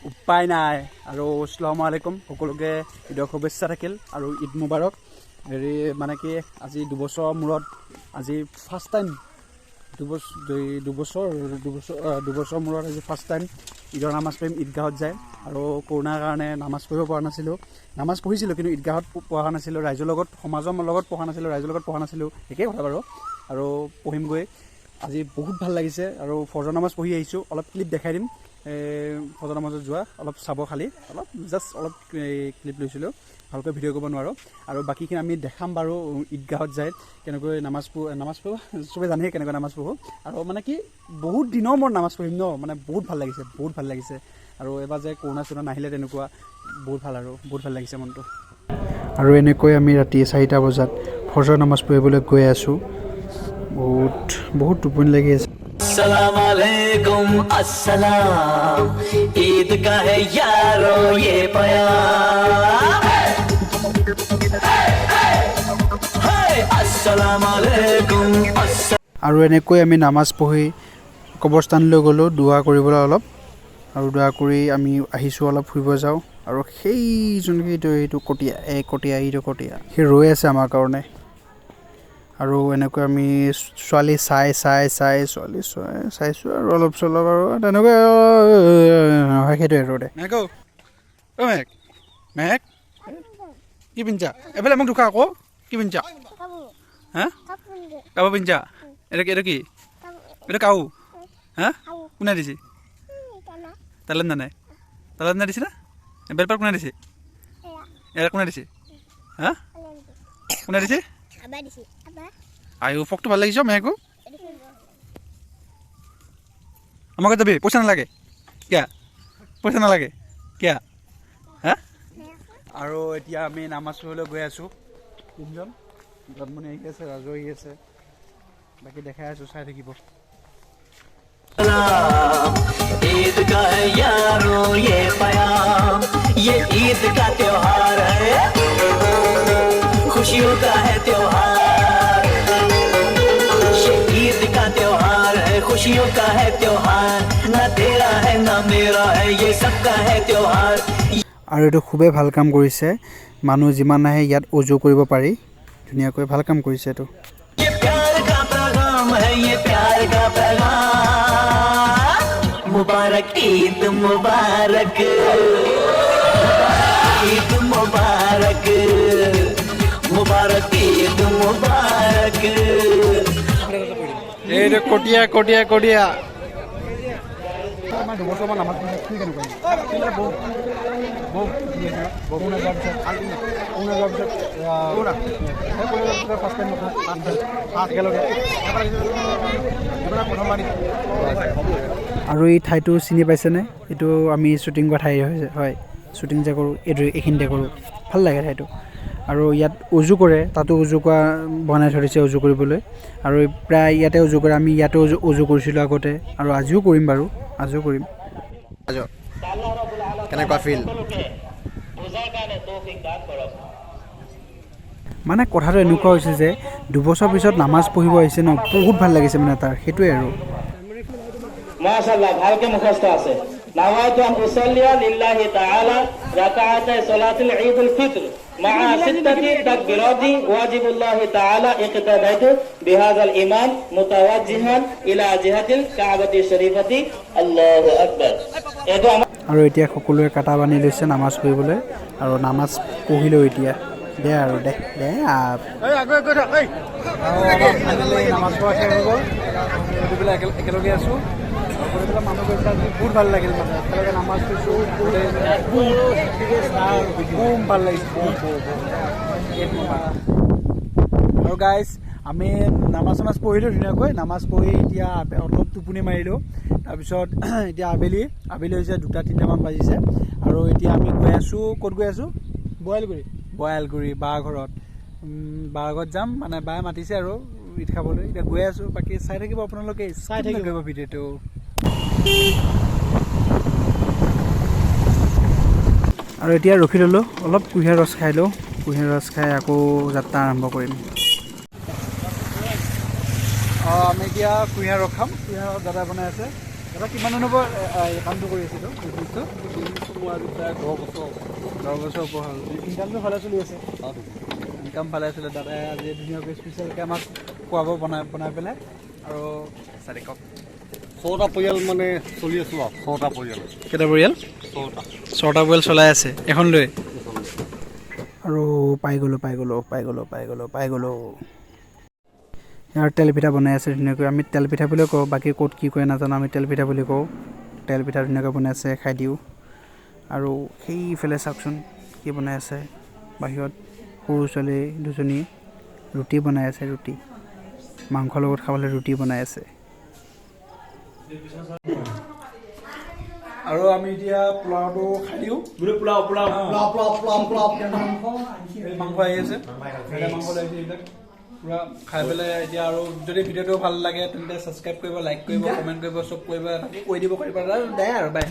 উপায় নাই আৰু আসসালামু আলাইকুম সকলোকে ঈদৰ শুভেচ্ছা থাকিল আৰু ঈদ মুবাৰক হেৰি মানে কি আজি 2 বছৰৰ মূৰত আজি ফাৰ্ষ্ট টাইম 2 বছৰৰ মূৰত আজি ফাৰ্ষ্ট টাইম ঈদৰ নামাজ পঢ়িম ঈদগাহত যায় আৰু কৰোণাৰ কাৰণে নামাজ পঢ়িব পৰা নাছিলোঁ নামাজ পঢ়িছিলোঁ কিন্তু ঈদগাহত পঢ়া নাছিলোঁ ৰাইজৰ লগত সমাজৰ লগত পঢ়া নাছিলোঁ ৰাইজৰ লগত পঢ়া নাছিলোঁ একেই কথা বাৰু আৰু পঢ়িমগৈ আজি বহুত ভাল লাগিছে আৰু ফজৰ নামাজ পঢ়ি আহিছোঁ অলপ ক্লিপ দেখাই দিম ফজৰ নামাজত যোৱা অলপ চাব খালি অলপ জাষ্ট অলপ ক্লিপ লৈছিলোঁ ভালকৈ ভিডিঅ' কৰিব নোৱাৰোঁ আৰু বাকীখিনি আমি দেখাম বাৰু ঈদগাহত যায় কেনেকৈ নামাজ পঢ়োঁ চবে জানেই কেনেকৈ নামাজ পঢ়োঁ আৰু মানে কি বহুত দিনৰ মূৰত নামাজ পঢ়িম ন মানে বহুত ভাল লাগিছে আৰু এবাৰ যে কৰোণা চৰোণা নাহিলে তেনেকুৱা বহুত ভাল লাগিছে মনটো আৰু এনেকৈ আমি ৰাতি 4টা বজাত ফজৰ নামাজ পঢ়িবলৈ গৈ আছোঁ বহুত টোপনি লাগি আছে अस्सलाम वालेकुम अस्सलाम ईद का है यारो ये प्यार अस्सलाम वालेकुम আৰু এনেকৈ আমি নামাজ পঢ়ি কবৰস্থানলৈ গ'লোঁ দুৱা কৰিবলৈ অলপ আৰু দুৱা কৰি আমি আহিছোঁ অলপ ফুৰিব যাওঁ আৰু সেই যোনকৈ এইটো কটীয়া সেই ৰৈ আছে আমাৰ কাৰণে আৰু এনেকৈ আমি ছোৱালী চাইছোঁ আৰু অলপ চলপ আৰু তেনেকৈ সেইটোৱে আৰু দে মেঘ কি পিন্ধা এইফালে মোক দুখা আকৌ কি পিন্ধা হা কাপোৰ পিন্ধা এটা কি এটা কাউ হা কোনে দিছে তালে নাই দিছে না বেলপাত কোনে দিছে এৰা কোনে দিছে হা কোনে দিছে আয়ো ফকটো ভাল লাগিছ মেঘো আমাকে যাবি পইচা নালাগে কিয়া হা আৰু এতিয়া আমি নামাজ পঢ়িবলৈ গৈ আছোঁ 3জন জন্মনি আহি আছে ৰাজু আহি আছে বাকী দেখাই আছোঁ চাই থাকিব ईद का है यारो ये प्यार ये ईद का त्योहार है खुशियों का है त्योहार ये ईद का त्योहार है खुशियों का है त्योहार ना तेरा है ना मेरा है ये सबका है त्योहार আৰু এইটো খুবেই ভাল কাম কৰিছে মানুহ যিমান আহে ইয়াত উজু কৰিব পাৰি ধুনীয়াকৈ ভাল কাম কৰিছে এইটো ये प्यार का पैगाम है ये प्यार का पैगाम मुबारक ईद मुबारक ईद मुबारक मुबारक ईद मुबारक এইটো কটীয়া আমাৰ 2 বছৰমান নামাজ পঢ়ি কেনেকুৱা আৰু এই ঠাইটো চিনি পাইছেনে এইটো আমি শ্বুটিং কৰা ঠাই হয় শ্বুটিং যে কৰোঁ এইখিনিতে কৰোঁ ভাল লাগে ঠাইটো আৰু ইয়াত উজু কৰে তাতো উজু কৰা বনাই থৈ দিছে উজু কৰিবলৈ আৰু প্ৰায় ইয়াতে উজু কৰে আমি ইয়াতে উজু কৰিছিলোঁ আগতে আৰু আজিও কৰিম বাৰু কেনেকুৱা ফিল মানে কথাটো এনেকুৱা হৈছে যে 2 বছৰ পিছত নামাজ পঢ়িব আহিছে ন বহুত ভাল লাগিছে মানে তাৰ সেইটোৱে আৰু মাশাআল্লাহ ভালকে মুখস্থ আছে নাওয়াইতু আন উসাল্লিয়া লিল্লাহি তাআলা রাকাআতাই সালাতুল ঈদুল ফিতর মা সিত্তাতি তাকবীরাতি ওয়াজিবুল্লাহি তাআলা ইকতাদাইতু বিহাযাল ইমাম মুতাওয়াজ্জিহান ইলা জিহাতিল কাবাতি শরীফাতি আল্লাহু আকবার এটো আৰু এতিয়া সকলোৱে কাটা বান্ধি লৈছে নামাজ পঢ়িবলৈ আৰু নামাজ পঢ়িলেও এতিয়া দে নামাজ পঢ়া শেষ হৈ গ'ল একেলগে আছোঁ মানুহ গৈছে বহুত ভাল লাগিল মানে একেলগে নামাজ পঢ়িছোঁ ভাল লাগিছে আৰু গাইজ আমি নামাজ পঢ়িলোঁ ধুনীয়াকৈ নামাজ পঢ়ি এতিয়া অলপ টোপনি মাৰিলোঁ তাৰপিছত এতিয়া আবেলি হৈছে 2-3টামান বাজিছে আৰু এতিয়া আমি গৈ আছোঁ ক'ত গৈ আছোঁ বয়ালগুৰি বা ঘৰত যাম মানে বায়ে মাতিছে আৰু ঈদ খাবলৈ এতিয়া গৈ আছোঁ বাকী চাই থাকিব আপোনালোকে চাই থাকিব ভিডিঅ'টো আৰু এতিয়া ৰখি ল'লোঁ অলপ কুঁহিয়াৰ ৰস খাই লওঁ কুঁহিয়াৰ ৰস খাই আকৌ যাত্ৰা আৰম্ভ কৰিম আমি এতিয়া কুঁহিয়াৰ ৰস খাম কুঁহিয়াৰ ৰস দাদা বনাই আছে দাদা কিমান দিনৰ পৰা এই কামটো কৰি আছিলোঁ বিজনেছটো? 10 বছৰ ওপৰ হ'ল। ইনকামটো ভালে চলি আছে? ইনকাম ভালে আছিলে। দাদাই আজি ধুনীয়াকৈ স্পেচিয়েলকৈ আমাক খোৱাব বনাই পেলাই। আৰু চাৰি কওক 6টা পৰিয়াল মানে চলি আছোঁ আৰু 6টা পৰিয়াল। কেইটা পৰিয়াল? 6টা পৰিয়াল চলাই আছে এখন লৈ। আৰু পাই গ'লোঁ। ইয়াৰ তেল পিঠা বনাই আছে ধুনীয়াকৈ। আমি তেল পিঠা বুলিও কওঁ, বাকী ক'ত কি কয় নাজানো, আমি তেল পিঠা বুলি কওঁ। তেল পিঠা ধুনীয়াকৈ বনাই আছে, খাই দিওঁ। আৰু সেইফালে চাওকচোন কি বনাই আছে বাহিৰত। সৰু ছোৱালী দুজনী ৰুটি বনাই আছে, ৰুটি মাংসৰ লগত খাবলৈ ৰুটি বনাই আছে। আৰু আমি এতিয়া পোলাওটো খাই দিওঁ। মাংস আহি আছে, মাংস লৈ আহিছে এইবিলাক পূৰা খাই পেলাই এতিয়া। আৰু যদি ভিডিঅ'টো ভাল লাগে তেন্তে ছাবস্ক্ৰাইব কৰিব, লাইক কৰিব, কমেণ্ট কৰিব, চব কৰিব, বাকী কৈ দিব পাৰিবা। দে আৰু বাই।